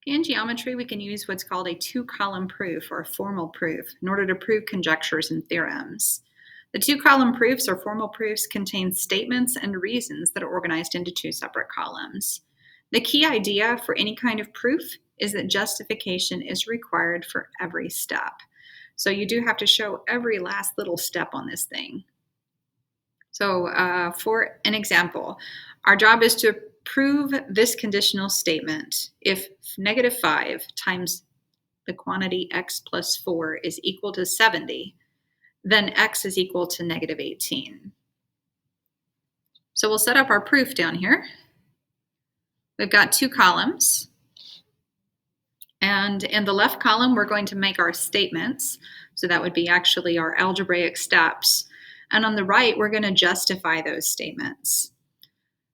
In geometry, we can use what's called a two-column proof or a formal proof in order to prove conjectures and theorems. The two-column proofs or formal proofs contain statements and reasons that are organized into two separate columns. The key idea for any kind of proof is that justification is required for every step. So you do have to show every last little step on this thing. So for an example, our job is to prove this conditional statement. If negative 5 times the quantity x plus 4 is equal to 70, then x is equal to negative 18. So we'll set up our proof down here. We've got two columns. And in the left column, we're going to make our statements. So that would be actually our algebraic steps. And on the right, we're going to justify those statements.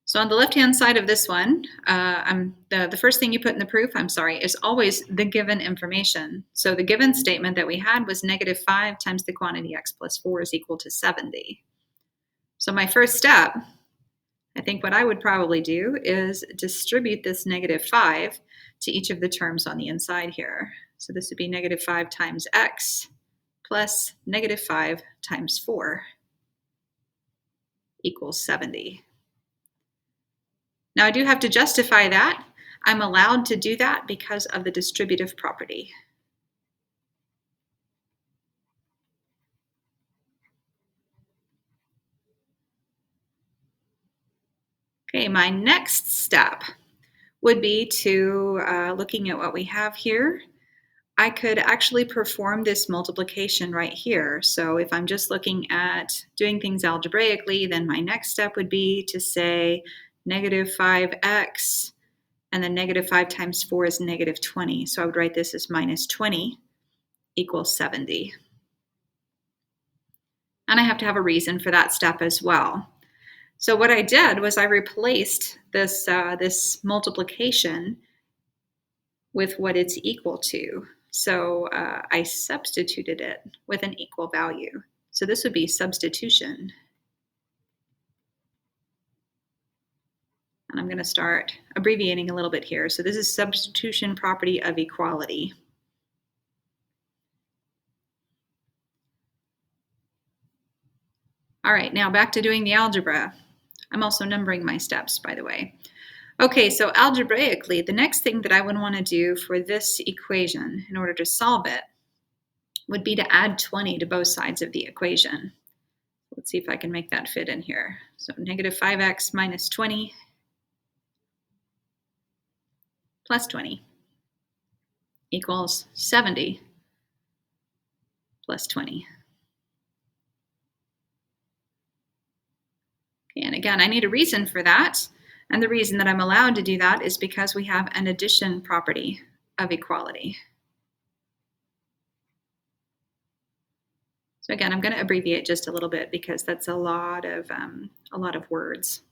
So on the left-hand side of this one, the first thing you put in the proof, is always the given information. So the given statement that we had was negative 5 times the quantity x plus 4 is equal to 70. So my first step, I think what I would probably do is distribute this negative 5 to each of the terms on the inside here. So this would be negative 5 times x plus negative 5 times 4 equals 70. Now I do have to justify that. I'm allowed to do that because of the distributive property. Okay, my next step would be to, looking at what we have here, I could actually perform this multiplication right here. So if I'm just looking at doing things algebraically, then my next step would be to say negative 5x, and then negative 5 times 4 is negative 20. So I would write this as minus 20 equals 70. And I have to have a reason for that step as well. So what I did was I replaced this, this multiplication with what it's equal to. So I substituted it with an equal value. So this would be substitution. And I'm going to start abbreviating a little bit here. So this is substitution property of equality. All right, now back to doing the algebra. I'm also numbering my steps, by the way. Okay, so algebraically, the next thing that I would want to do for this equation in order to solve it would be to add 20 to both sides of the equation. Let's see if I can make that fit in here. So negative 5x minus 20 plus 20 equals 70 plus 20. Okay, and again, I need a reason for that. And the reason that I'm allowed to do that is because we have an addition property of equality. So again, I'm going to abbreviate just a little bit because that's a lot of words.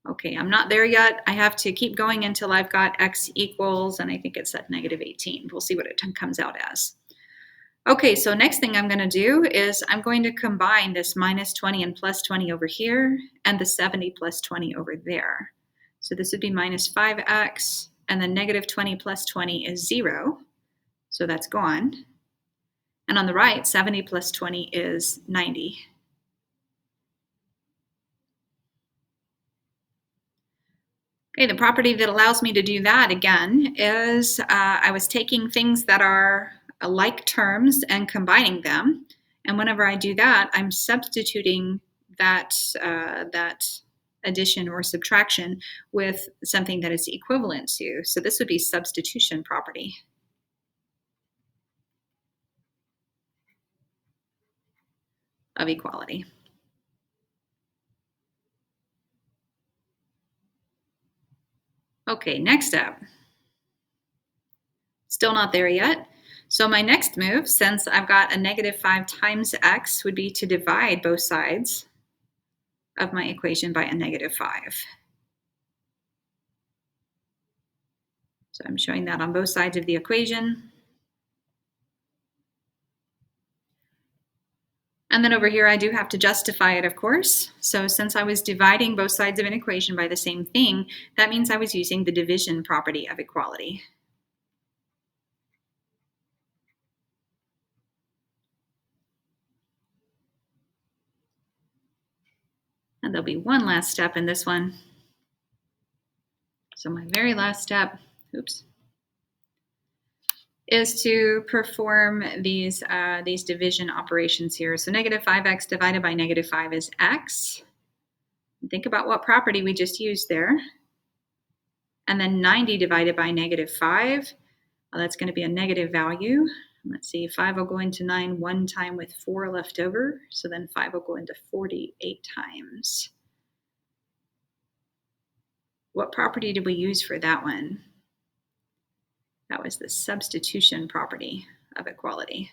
Okay, I'm not there yet. I have to keep going until I've got x equals, and I think it's at negative 18. We'll see what it comes out as. Okay, so next thing I'm going to do is I'm going to combine this minus 20 and plus 20 over here and the 70 plus 20 over there. So this would be minus 5x, and then negative 20 plus 20 is 0, so that's gone. And on the right, 70 plus 20 is 90. Okay, the property that allows me to do that again is I was taking things that are like terms and combining them. And whenever I do that, I'm substituting that, that addition or subtraction with something that is equivalent to. So this would be substitution property of equality. Okay, next up. Still not there yet. So my next move, since I've got a negative 5 times x, would be to divide both sides of my equation by a negative 5. So I'm showing that on both sides of the equation. And then over here, I do have to justify it, of course. So since I was dividing both sides of an equation by the same thing, that means I was using the division property of equality. And there'll be one last step in this one. So my very last step, is to perform these division operations here. So negative 5x divided by negative 5 is x. Think about what property we just used there. And then 90 divided by negative 5, well, that's going to be a negative value. Let's see, 5 will go into 9 one time with 4 left over. So then 5 will go into 48 times. What property did we use for that one? That was the substitution property of equality.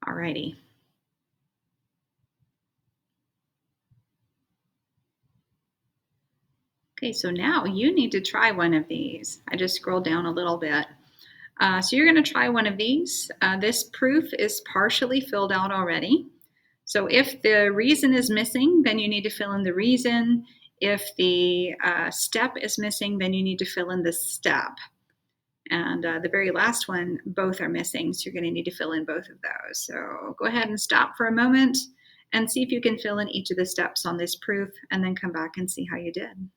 Alrighty. Okay, so now you need to try one of these. I just scrolled down a little bit. So you're going to try one of these. This proof is partially filled out already. So if the reason is missing, then you need to fill in the reason. If the step is missing, then you need to fill in the step. And the very last one, both are missing, so you're going to need to fill in both of those. So go ahead and stop for a moment and see if you can fill in each of the steps on this proof, and then come back and see how you did.